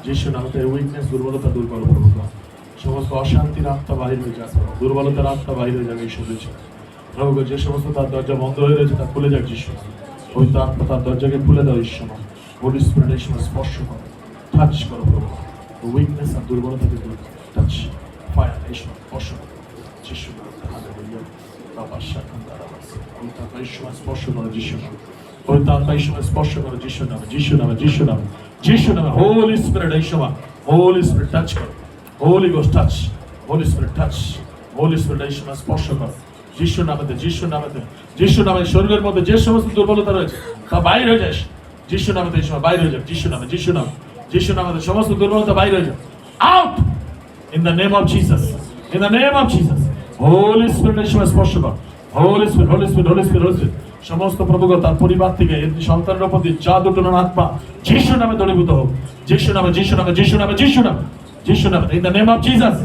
যিশু নামে উইকনেস দুর্বলতা দূর করো প্রভু। সমস্ত অশান্তির আত্মা বাহির হয়ে যাক, দুর্বলতার আত্মা বাহির হয়ে যাবে ঈশ্বর দিচ্ছে প্রভু। যে সমস্ত তার দরজা বন্ধ হয়ে রয়েছে তা খুলে যাক যিশু। পবিত্র আত্মা তার দরজাকে খুলে দাও ঈশ্বর। হোলি স্পিরিট এই সময় স্পর্শ করো, টাচ করো প্রভু। উইকনেস আর দুর্বলতাকে দূর করো, টাচ ফায়ার এই সময় স্পর্শ করো যিশু নামে। হালেলুয়া। বাবা শাখান দ্বারা পবিত্র আত্মা এই সময় স্পর্শ করো যিশু নামে। পবিত্র আত্মা এই সময় স্পর্শ করো যিশু নামে, যিশু নামে, যিশু নামে, যিশু নামে। হোলি স্পিরিট এই সময়, হোলি স্পিরিট টাচ করো। Holy ghost touch, holy spirit touch, holy spirit এই সময় স্পর্শ করো যিশু নামেতে, যিশু নামেতে, যিশু নামে। শরীরের মধ্যে যে সমস্ত দুর্বলতা রয়েছে তা বাইরে হয়ে যায় যিশু নামেতে এই সময়, বাইরে হয়ে যাক যিশু নামে, যিশু নামে, যিশু নামেতে সমস্ত দুর্বলতা বাইরে হয়ে যাক। Out in the name of Jesus, in the name of Jesus. Holy spirit এই সময় স্পর্শ করো। Holy spirit, holy spirit, holy spirit, holy spirit. সমস্ত প্রভুগ তার পরিবার থেকে সন্তানের প্রতি জাদু টোনার আত্মা যিশু নামে দূরীভূত হোক যিশু নামে, যিশু নামে, যিশু নামে, যিশু নামে, যিশু নামে। In the name of Jesus,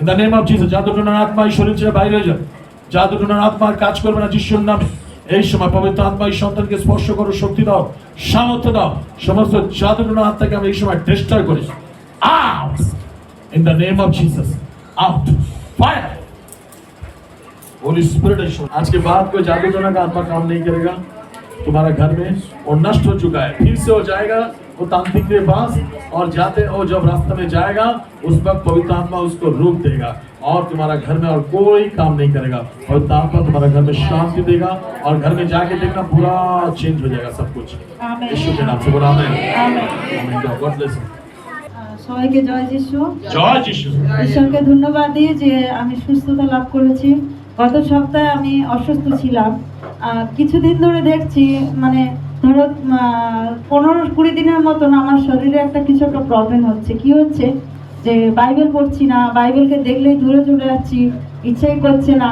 in the name of Jesus. জাদু টোনার আত্মা এই শরীর ছেড়ে বাইরে হয়ে যাক। জাদু টোনার আত্মা আর কাজ করবে না যিশুর নামে। এই সময় পবিত্র আত্মা এই সন্তানকে স্পর্শ করো, শক্তি দাও, সামর্থ্য দাও। সমস্ত জাদু টোনার আত্মাকে আমি এই সময় ডিস্ট্রয় করি। Out in the name of Jesus. Out fire Holi spirit. आज के बाद कोई जादू टोना का आत्मा काम नहीं करेगा तुम्हारा घर में, और नष्ट हो चुका है, फिर से हो जाएगा वो तांत्रिक के पास, और जाते और जब रास्ते में जाएगा उस वक्त पवित्र आत्मा उसको रोक देगा और तुम्हारा घर में और कोई काम नहीं करेगा। पवित्र आत्मा तुम्हारा घर में शांति देगा और घर में जाके देखना पूरा चेंज हो जाएगा सब कुछ। यीशु के नाम से बोलो आमीन। आमीन। God bless you. সবাইকে জয় যিশু। জয় যিশু। ঈশ্বরকে ধন্যবাদ দিই যে আমি সুস্থতা লাভ করেছি। গত সপ্তাহে আমি অসুস্থ ছিলাম, কিছুদিন ধরে দেখছি মানে ধরো 15-20 দিনের মতন আমার শরীরে কিছু একটা প্রবলেম হচ্ছে। কি হচ্ছে যে বাইবেল পড়ছি না, বাইবেলকে দেখলেই দূরে চলে যাচ্ছি, ইচ্ছাই করছে না।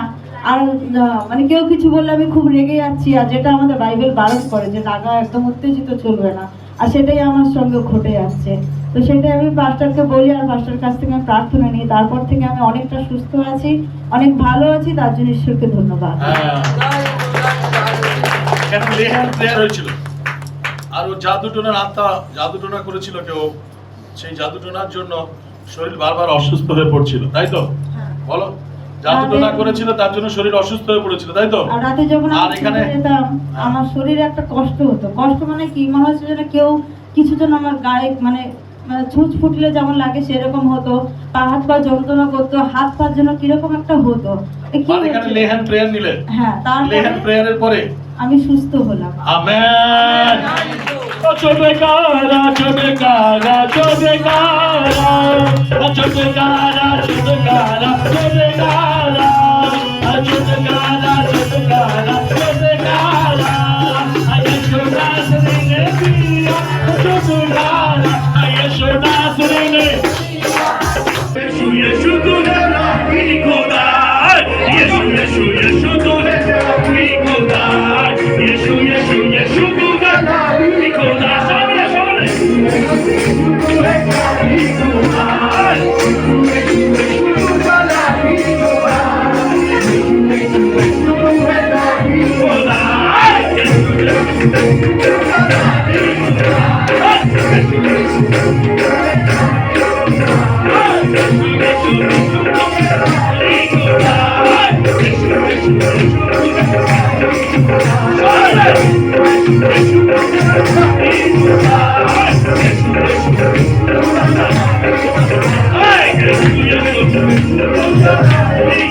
আর মানে কেউ কিছু বললে আমি খুব রেগে যাচ্ছি, আর যেটা আমাদের বাইবেল বারণ করে যে রাগা একদম উত্তেজিত চলবে না, আর সেটাই আমার সঙ্গে ঘটে যাচ্ছে। তো সেটাই আমি পাস্টারকে বলি আর পাস্টার কাছ থেকে আমি প্রার্থনা নিই, তারপর থেকে আমি অনেকটা সুস্থ আছি, অনেক ভালো আছি। তার জন্য ঈশ্বরকে ধন্যবাদ। আর ও জাদুটোনার আত্মা জাদুটোনা করেছিল কেউ, সেই জাদুটোনার জন্য শরীর বারবার অসুস্থ হয়ে পড়ছিল, তাই তো? বলো, জাদুটোনা করেছিল তার জন্য শরীর অসুস্থ হয়ে পড়েছিল, তাই তো? আর রাতে যখন আমি যেতাম আমার শরীরে একটা কষ্ট হতো। কষ্ট মানে কি, মনে হচ্ছে যেন কেউ কিছু জন আমার গায়ে মানে ছুঁচ ফুটলে যেমন লাগে সেরকম হতো, পা হাত পা যন্ত্রণা করতো, হাত পা যেন কিরকম একটা হতো। লেহান প্রেয়ার নিলে, হ্যাঁ, লেহান প্রেয়ারের পরে আমি সুস্থ হলাম। আমেন। চোবেকারা চোবেকারা চোবেকারা চোবেকারা চোবেকারা চোবেকারা চোবেকারা চোবেকারা চোবেকারা আয়েশোনা সুনে পিয়া চোবেকারা আয়েশোনা সুনে Yeshu Yeshu tu hai na Nikodai Yeshu Yeshu Yeshu tu hai na Nikodai Yeshu Yeshu Yeshu tu hai na Nikodai Samne samne Yeshu tu hai na Nikodai Yeshu Yeshu tu hai na Nikodai Yeshu Yeshu tu hai na Nikodai Yeshu Yeshu tu hai na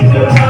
Hey!